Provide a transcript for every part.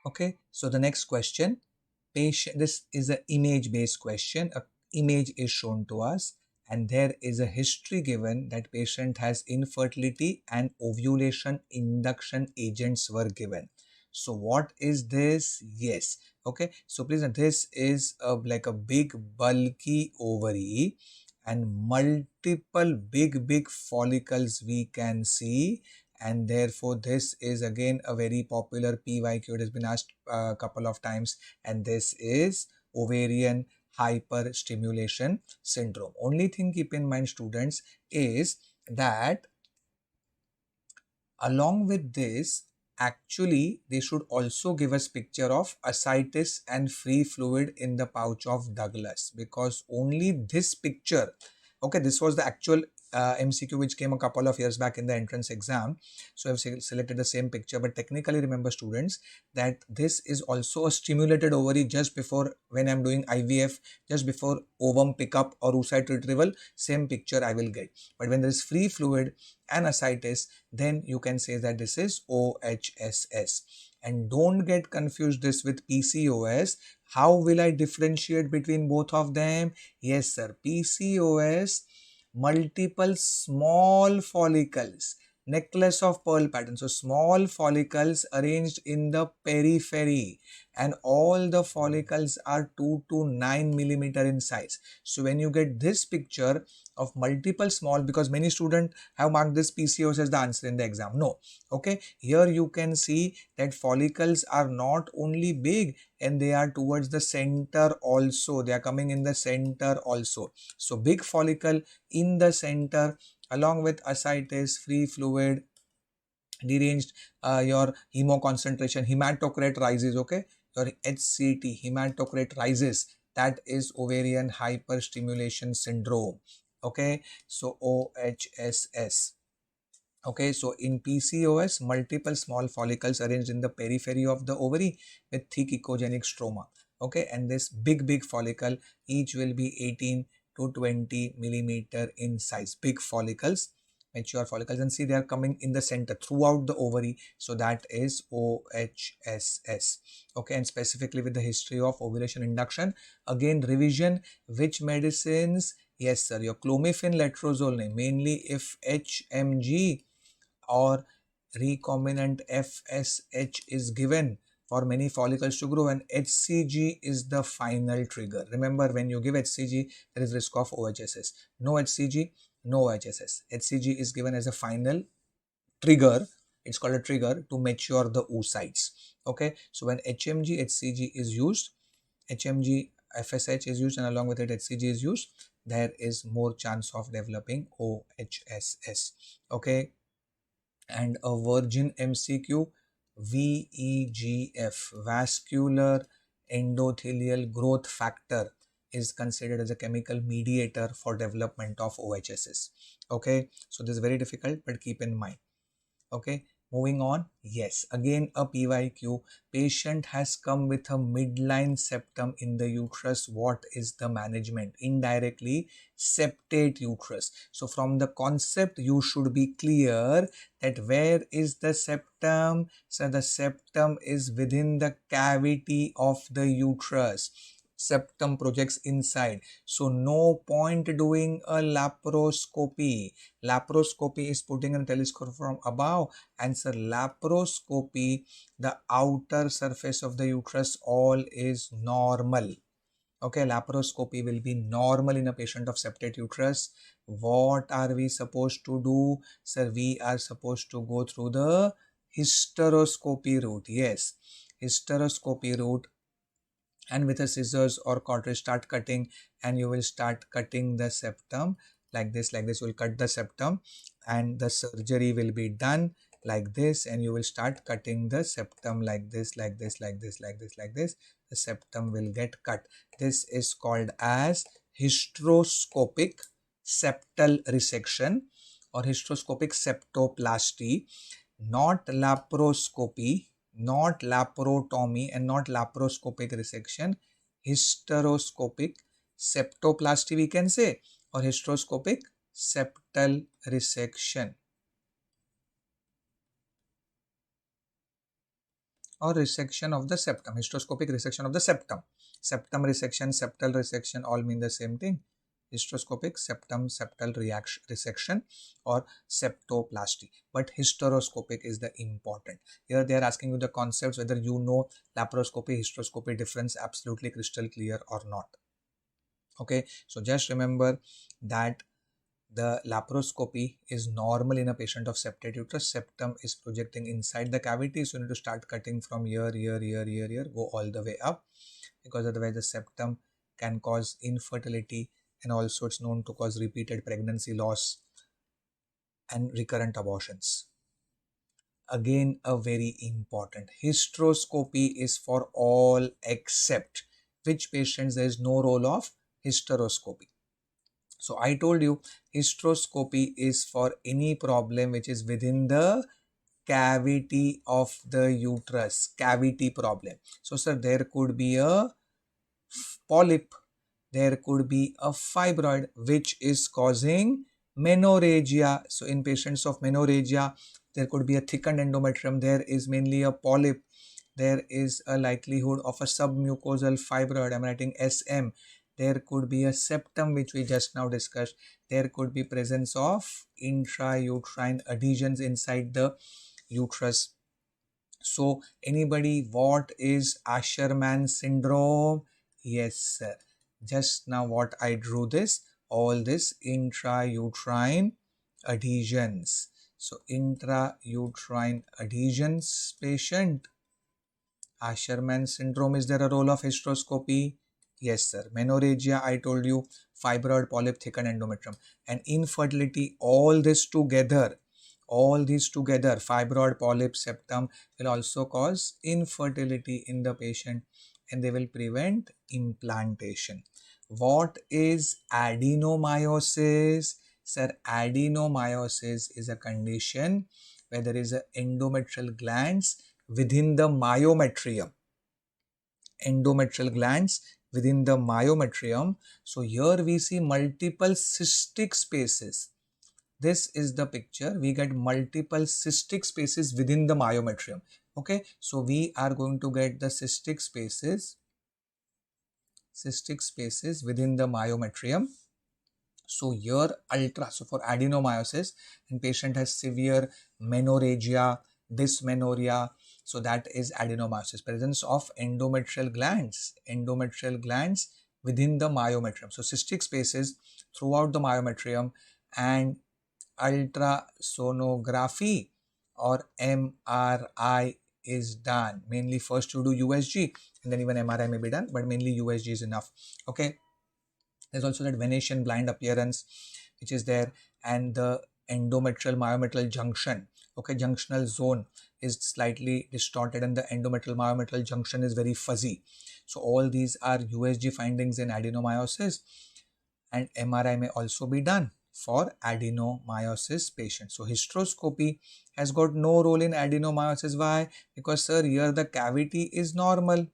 Okay, so the next question, patient, this is an image based question. A image is shown to us and there is a history given that patient has infertility and ovulation induction agents were given. So what is this? Yes. Okay, so please, this is like a big bulky ovary and multiple big follicles we can see, and therefore this is again a very popular PYQ. It has been asked a couple of times, and this is ovarian hyperstimulation syndrome. Only thing keep in mind, students, is that along with this, actually they should also give us picture of ascites and free fluid in the pouch of Douglas, because only this picture, okay, this was the actual MCQ which came a couple of years back in the entrance exam. So I've selected the same picture, but technically remember, students, that this is also a stimulated ovary just before, when I'm doing IVF, just before ovum pickup or oocyte retrieval, same picture I will get. But when there is free fluid and ascites, then you can say that this is OHSS. And don't get confused this with PCOS. How will I differentiate between both of them? Yes, sir. PCOS, multiple small follicles, necklace of pearl pattern. So small follicles arranged in the periphery, and all the follicles are 2 to 9 millimeter in size. So when you get this picture of multiple small, because many students have marked this PCOS as the answer in the exam. No. Okay, here you can see that follicles are not only big, and they are towards the center also. They are coming in the center also. So big follicle in the center along with ascites, free fluid, deranged, your hemo concentration, hematocrit rises. Okay, your HCT, hematocrit rises. That is ovarian hyperstimulation syndrome. Okay, so OHSS. Okay, so in PCOS, multiple small follicles arranged in the periphery of the ovary with thick echogenic stroma. Okay, and this big follicle, each will be 18 to 20 millimeter in size. Big follicles, mature follicles, and see they are coming in the center throughout the ovary. So that is OHSS. Okay, and specifically with the history of ovulation induction. Again, revision, which medicines? Yes, sir, your clomiphene letrozole, mainly if HMG or recombinant FSH is given for many follicles to grow, and HCG is the final trigger. Remember, when you give HCG, there is risk of OHSS. No HCG, no OHSS. HCG is given as a final trigger. It's called a trigger to mature the oocytes. Okay, so when HMG, HCG is used, HMG, FSH is used, and along with it HCG is used, there is more chance of developing OHSS. Okay, and a Virgin MCQ, VEGF, vascular endothelial growth factor, is considered as a chemical mediator for development of OHSS. Okay, so this is very difficult, but keep in mind. Okay, moving on. Yes, again a PYQ. Patient has come with a midline septum in the uterus. What is the management? Indirectly, septate uterus. So from the concept, you should be clear that where is the septum? So the septum is within the cavity of the uterus. Septum projects inside. So no point doing a laparoscopy. Laparoscopy is putting a telescope from above, and sir, laparoscopy, the outer surface of the uterus all is normal. Okay, laparoscopy will be normal in a patient of septate uterus. What are we supposed to do? Sir, we are supposed to go through the hysteroscopy route. Yes, hysteroscopy route, and with a scissors or cautery start cutting, and you will start cutting the septum like this. You will cut the septum, and the surgery will be done like this, and you will start cutting the septum like this. The septum will get cut. This is called as hysteroscopic septal resection or hysteroscopic septoplasty, not laparoscopy, not laparotomy, and not laparoscopic resection. Hysteroscopic septoplasty we can say, or hysteroscopic septal resection. or resection of the septum, hysteroscopic resection of the septum. Septum resection, septal resection all mean the same thing. Hysteroscopic septum septal resection or septoplasty, but hysteroscopic is the important. Here they are asking you the concepts, whether you know laparoscopy, hysteroscopy difference, absolutely crystal clear or not. Okay, so just remember that the laparoscopy is normal in a patient of septate uterus. Septum is projecting inside the cavity, so you need to start cutting from here, go all the way up, because otherwise the septum can cause infertility, and also it's known to cause repeated pregnancy loss and recurrent abortions. Again, a very important, hysteroscopy is for all except which patients there is no role of hysteroscopy. So I told you hysteroscopy is for any problem which is within the cavity of the uterus, cavity problem. So sir, there could be a polyp, there could be a fibroid which is causing menorrhagia. So in patients of menorrhagia, there could be a thickened endometrium, there is mainly a polyp, there is a likelihood of a submucosal fibroid, I'm writing SM. There could be a septum which we just now discussed. There could be presence of intrauterine adhesions inside the uterus. So anybody, what is Asherman syndrome? Yes sir, just now what I drew this, all this intrauterine adhesions. So intrauterine adhesions patient, Asherman syndrome. Is there a role of hysteroscopy? Yes sir. Menorrhagia, I told you, fibroid, polyp, thickened endometrium, and infertility, all these together, fibroid, polyp, septum, will also cause infertility in the patient, and they will prevent implantation. What is adenomyosis? Sir, adenomyosis is a condition where there is a endometrial glands within the myometrium. Endometrial glands within the myometrium. So here we see multiple cystic spaces. This is the picture. We get multiple cystic spaces within the myometrium. Okay, so we are going to get the cystic spaces within the myometrium. So here so for adenomyosis, and patient has severe menorrhagia, dysmenorrhea, so that is adenomyosis, presence of endometrial glands within the myometrium. So cystic spaces throughout the myometrium, and ultrasonography or MRI is done. Mainly first you do USG, and then even MRI may be done, but mainly USG is enough. Okay. There's also that Venetian blind appearance which is there, and the endometrial myometrial junction. Okay, junctional zone is slightly distorted, and the endometrial myometrial junction is very fuzzy. So all these are USG findings in adenomyosis, and MRI may also be done for adenomyosis patients. So hysteroscopy has got no role in adenomyosis. Why? Because sir, here the cavity is normal.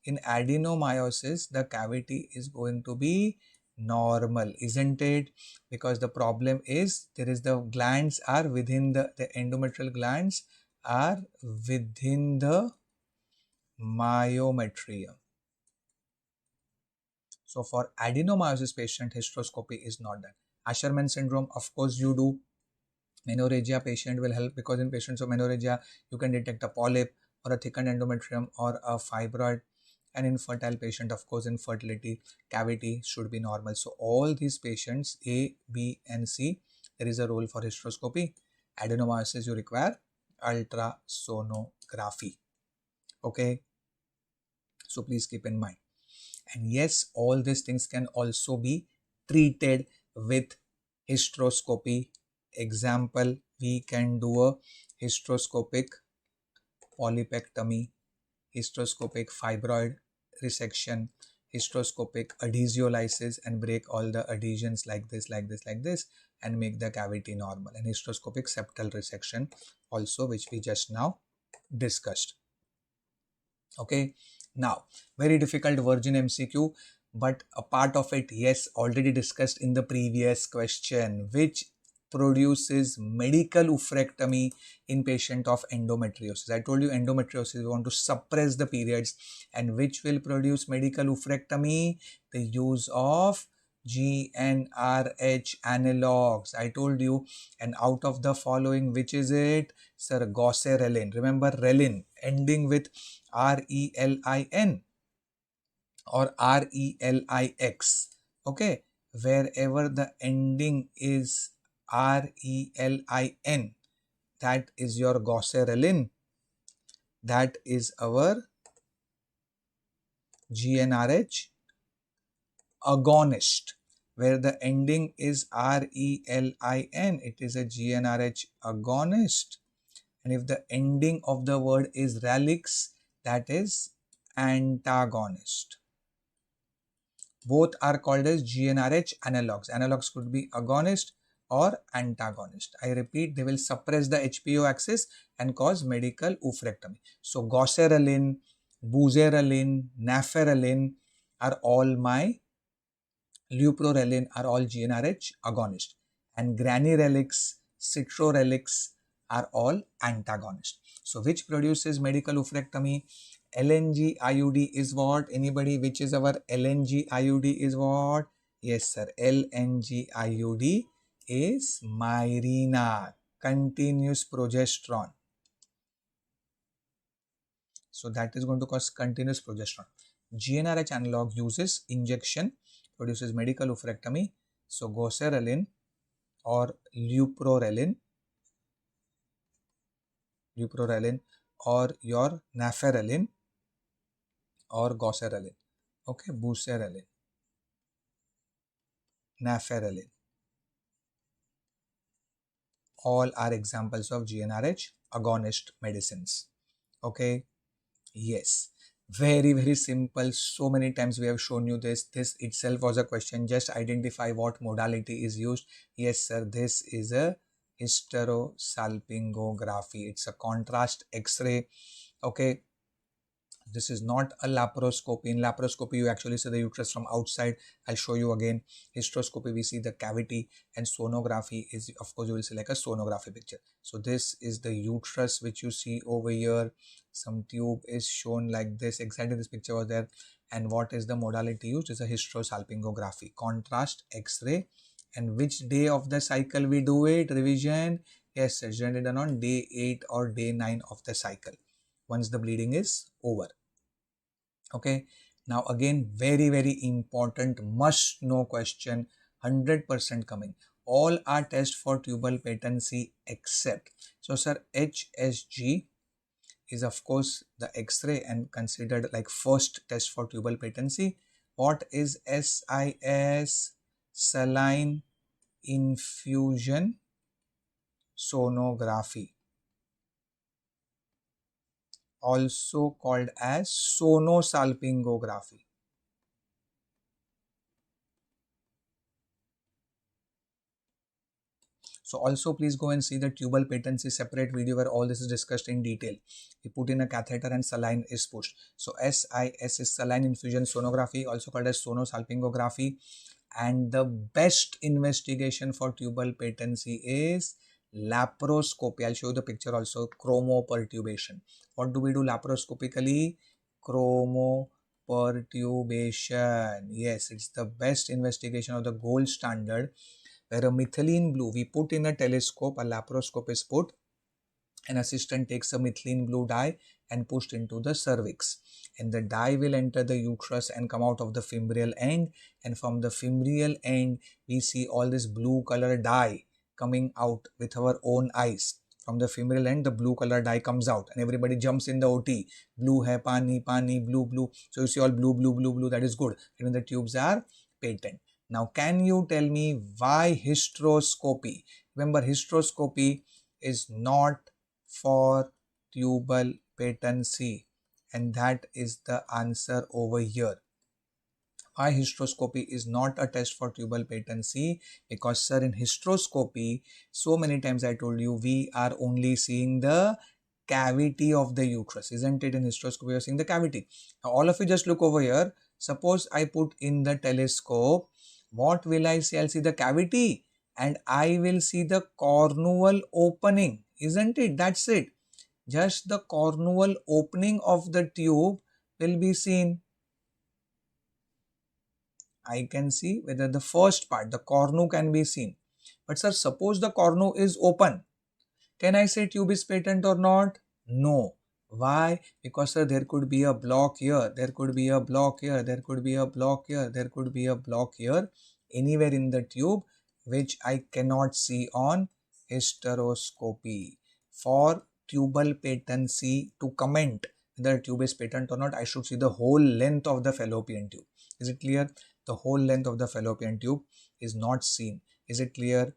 In adenomyosis, the cavity is going to be normal, isn't it? Because the problem is there is the glands are within the endometrial glands are within the myometrium. So for adenomyosis patient, hysteroscopy is not done. Asherman syndrome, of course you do. Menorrhagia patient will help, because in patients of menorrhagia you can detect a polyp or a thickened endometrium or a fibroid. An infertile patient, of course, infertility cavity should be normal. So all these patients A, B and C, there is a role for hysteroscopy. Adenomyosis, you require ultrasonography. Okay, so please keep in mind. And yes, all these things can also be treated with hysteroscopy. Example, we can do a hysteroscopic polypectomy, hysteroscopic fibroid resection, hysteroscopic adhesiolysis, and break all the adhesions like this, and make the cavity normal. And hysteroscopic septal resection also, which we just now discussed. Okay, now very difficult Virgin MCQ, but a part of it, yes, already discussed in the previous question. Which produces medical oophorectomy in patient of endometriosis? I told you endometriosis, we want to suppress the periods, and which will produce medical oophorectomy? The use of GnRH analogs. I told you, and out of the following, which is it? Sir, goserelin. Remember relin ending with RELIN or RELIX. Okay, wherever the ending is RELIN, that is your goserelin. That is our GnRH agonist. Where the ending is RELIN, it is a GnRH agonist. And if the ending of the word is relix, that is antagonist. Both are called as GnRH analogs. Analogs could be agonist or antagonist. I repeat, they will suppress the HPO axis and cause medical oophorectomy. So goserelin, buzerelin, naferelin are all my, leuprorelin are all GnRH agonist, and granirelix, citrorelix are all antagonist. So which produces medical oophorectomy? LNG IUD is what? Anybody? Which is our LNG IUD is what? Yes sir, LNG IUD is Mirena, continuous progesterone. So that is going to cause continuous progesterone. GnRH analog uses injection, produces medical oophorectomy. So goserelin or leuprorelin or your naferelin or goserelin. Okay, buserelin, naferelin, all are examples of GnRH agonist medicines. Okay, yes, very simple. So many times we have shown you this. This itself was a question. Just identify what modality is used. Yes sir, this is a hysterosalpingography. It's a contrast X-ray. Okay, this is not a laparoscopy. In laparoscopy, you actually see the uterus from outside. I'll show you again. Hysteroscopy, we see the cavity, and sonography is, of course, you will see like a sonography picture. So this is the uterus which you see over here. Some tube is shown like this. Exactly this picture was there. And what is the modality used? Is a hysterosalpingography, contrast X-ray. And which day of the cycle we do it? Revision. Yes, it's generally done on day 8 or day 9 of the cycle, once the bleeding is over. Okay, now again, very important must know question, 100% coming. All are test for tubal patency except, so sir, HSG is of course the X-ray and considered like first test for tubal patency. What is SIS? Saline infusion sonography, also called as sonosalpingography. So also please go and see the tubal patency separate video where all this is discussed in detail. We put in a catheter and saline is pushed. So SIS is saline infusion sonography, also called as sonosalpingography. And the best investigation for tubal patency is laparoscopy. I'll show you the picture also. Chromopertubation. What do we do laparoscopically? Chromopertubation. Yes, it's the best investigation of the gold standard, where a methylene blue, we put in a telescope, a laparoscope is put, an assistant takes a methylene blue dye and pushed into the cervix, and the dye will enter the uterus and come out of the femoral end, and from the femoral end we see all this blue color dye coming out with our own eyes. From the femoral end, the blue color dye comes out and everybody jumps in the OT. Blue hai, pani, blue. So you see all blue, that is good. Even the tubes are patent. Now, can you tell me why hysteroscopy? Remember, hysteroscopy is not for tubal patency, and that is the answer over here. Why hysteroscopy is not a test for tubal patency? Because sir, in hysteroscopy, so many times I told you, we are only seeing the cavity of the uterus, isn't it? In hysteroscopy, we are seeing the cavity. Now, all of you just look over here. Suppose I put in the telescope, what will I see? I'll see the cavity. and I will see the cornual opening, isn't it? That's it. Just the cornual opening of the tube will be seen. I can see whether the first part, the cornu, can be seen. But sir, suppose the cornu is open. Can I say tube is patent or not? No. Why? Because sir, there could be a block here, there could be a block here, there could be a block here, there could be a block here, anywhere in the tube, which I cannot see on hysteroscopy. For tubal patency to comment whether tube is patent or not, I should see the whole length of the fallopian tube. Is it clear? The whole length of the fallopian tube is not seen. Is it clear?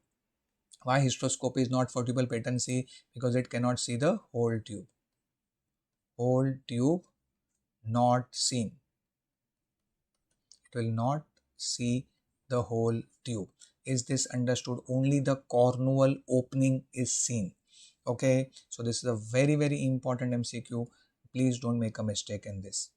Why hysteroscopy is not for tubal patency? Because it cannot see the whole tube. Whole tube not seen. It will not see the whole tube. Is this understood? Only the cornual opening is seen. Okay, so this is a very, very important MCQ. Please don't make a mistake in this.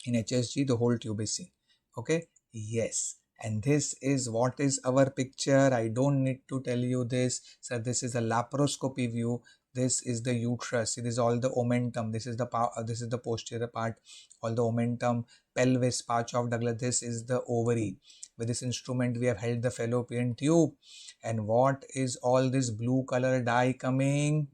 In HSG, the whole tube is seen. Okay, yes. And this is what is our picture. I don't need to tell you this. So this is a laparoscopy view. This is the uterus. See, this is all the omentum. This is the posterior part. All the omentum, pelvis, pouch of Douglas. This is the ovary. With this instrument, we have held the fallopian tube. And what is all this blue color dye coming?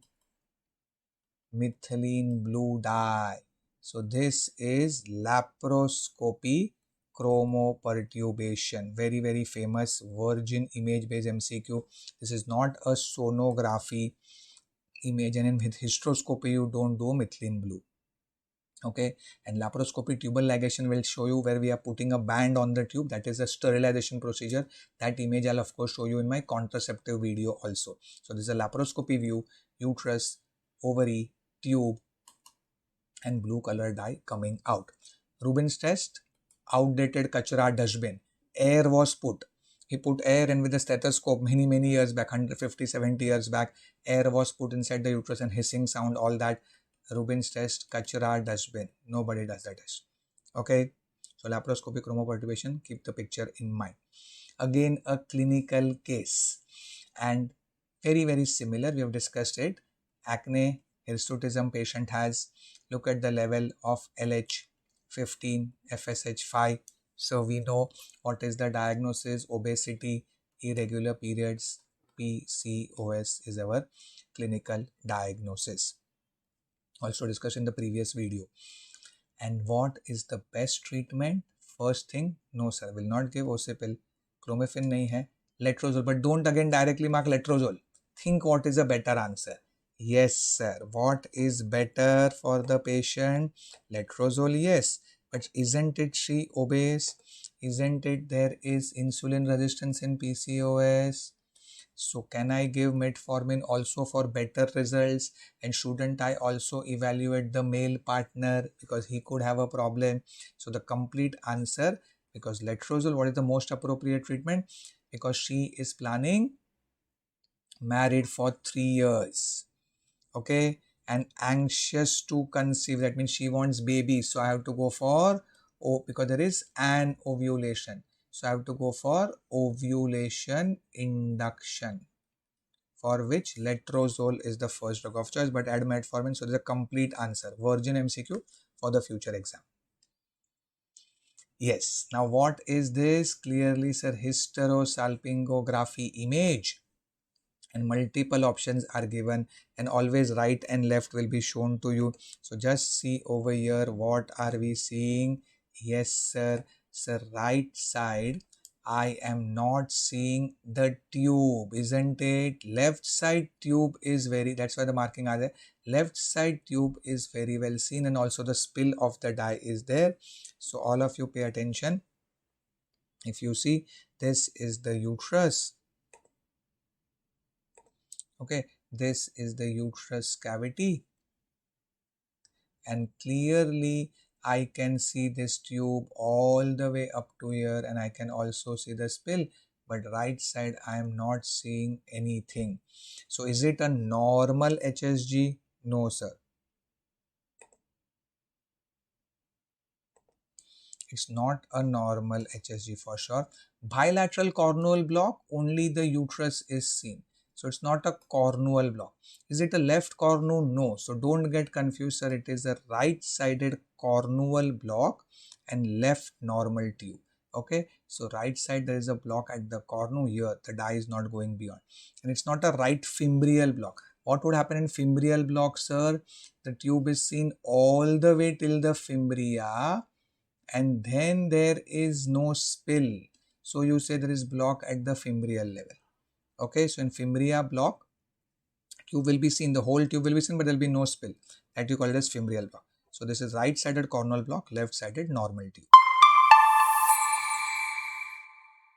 Methylene blue dye. So this is laparoscopy chromoperturbation. Very, very famous virgin image based MCQ. This is not a sonography image, and with hysteroscopy you don't do methylene blue. Okay, and laparoscopy tubal ligation will show you where we are putting a band on the tube. That is a sterilization procedure. That image I'll of course show you in my contraceptive video also. So this is a laparoscopy view, uterus, ovary, tube, and blue color dye coming out. Rubin's test, outdated kachra dustbin. Air was put. He put air, and with a stethoscope many years back, 150, 70 years back, air was put inside the uterus and hissing sound, all that. Rubin's test, kachra dustbin. Nobody does that test. Okay. So laparoscopic chromoperturbation, keep the picture in mind. Again, a clinical case, and very, very similar. We have discussed it. Acne, hirsutism patient has. Look at the level of LH 15, FSH 5. So we know what is the diagnosis: obesity, irregular periods, PCOS is our clinical diagnosis. Also discussed in the previous video. And what is the best treatment? First thing, no sir, will not give Ocipil. Clomifene nahi hai. Letrozole, but don't again directly mark letrozole. Think what is a better answer. Yes sir, what is better for the patient? Letrozole, yes. But isn't it she obese? Isn't it there is insulin resistance in PCOS? So can I give metformin also for better results? And shouldn't I also evaluate the male partner because he could have a problem? So the complete answer, because letrozole, what is the most appropriate treatment? Because she is planning married for 3 years. Okay, and anxious to conceive. That means she wants baby. So I have to go for, because there is an ovulation. So I have to go for ovulation induction, for which letrozole is the first drug of choice, but add metformin. So there's a complete answer. Virgin MCQ for the future exam. Yes. Now what is this? Clearly sir, hysterosalpingography image. And multiple options are given, and always right and left will be shown to you. So just see over here, what are we seeing? Yes sir, right side I am not seeing the tube, isn't it? Left side tube is very, that's why the marking are there. Left side tube is very well seen, and also the spill of the dye is there. So all of you pay attention. If you see, this is the uterus. Okay, this is the uterus cavity, and clearly I can see this tube all the way up to here, and I can also see the spill, but right side I am not seeing anything. So is it a normal HSG? No sir, it's not a normal HSG for sure. Bilateral cornual block, only the uterus is seen. So it's not a cornual block. Is it a left cornu? No. So don't get confused, sir. It is a right-sided cornual block and left normal tube. Okay, so right side there is a block at the cornu here. The dye is not going beyond, and it's not a right fimbrial block. What would happen in fimbrial block, sir? The tube is seen all the way till the fimbria, and then there is no spill. So you say there is block at the fimbrial level. Okay, so in fimbria block, tube will be seen, the whole tube will be seen, but there will be no spill. That you call it as fimbrial block. So this is right-sided cornual block, left-sided normal tube.